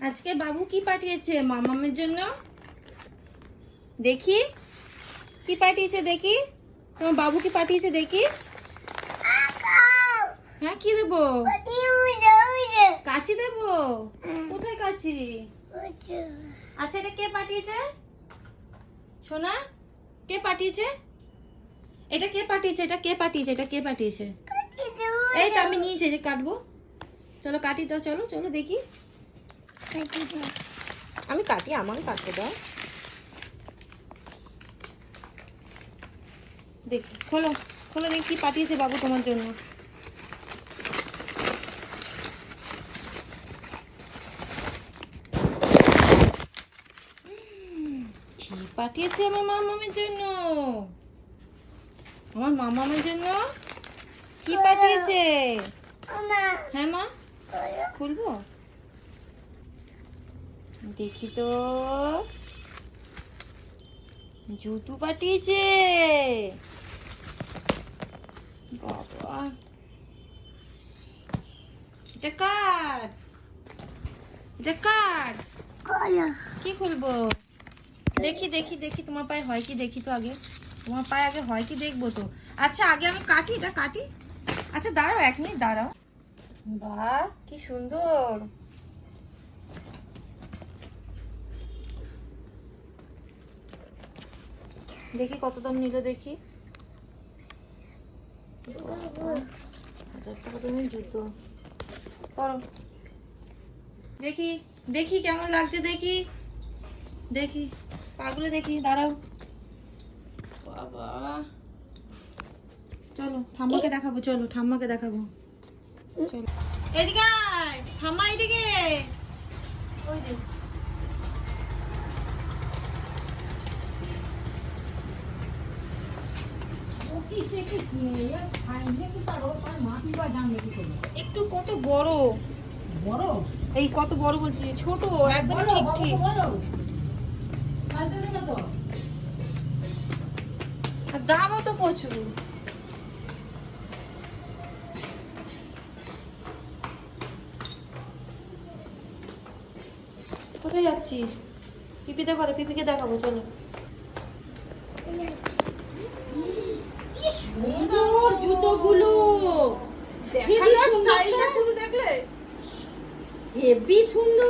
আজকে বাবু কি পাঠিয়েছে মামামের জন্য? দেখি কি পাঠিয়েছে, দেখি তোমার বাবু কি পাঠিয়েছে দেখি। হ্যাঁ কি দেবো? কাচি দেবো? কোথায় কাচি? আচ্ছা এটা কে পাঠিয়েছে সোনা? কে পাঠিয়েছে? এটা কে পাঠিয়েছে? এটা কে পাঠিয়েছে? এটা কে পাঠিয়েছে? এই তো আমি নিয়েছি, যে কাটবো। চলো কাটি দাও, চলো চলো দেখি। আমি কাটি, আমাকে কাটতে দাও। দেখি, খোলো খোলো দেখি কি পাঠিয়েছে বাবু তোমার জন্য। কি পাঠিয়েছে আমার মামামের জন্য? আমার মামামের জন্য কি পাঠিয়েছে? হ্যাঁ মা, খুলবো দেখি তো। জুতো পাঠিয়েছে বাবা। এটা কার? এটা কার? কি খুলবো? দেখি দেখি দেখি তোমার পায়ে হয় কি দেখি তো আগে। তোমার পায়ে আগে হয় কি দেখবো তো। আচ্ছা আগে আমি কাটি, এটা কাটি। আচ্ছা দাঁড়াও, 1 মিনিট দাঁড়াও। বাহ কি সুন্দর। দেখি কত দাম নিল দেখি। 1000 টাকা দামের জুতো। করো দেখি, দেখি কেমন লাগছে দেখি। দেখি পাগুলো দেখি, দাঁড়াও। বাবা চলো ঠাম্মাকে দেখাবো, চলো ঠাম্মাকে দেখাবো। চলো এদিকে আয়, ঠাম্মা এদিকে। ওই দেখ একটু কত বড় বড়, এই কত বড় বলছি, ছোট একদম ঠিক ঠিক। আর দামও তো প্রচুর। কোথায় যাচ্ছিস? পিপিতে ঘরে, পিপিকে দেখাবো চলো। কি সুন্দর জুতোগুলো, দেখানোর স্টাইলটা শুধু দেখলে হেভি সুন্দর।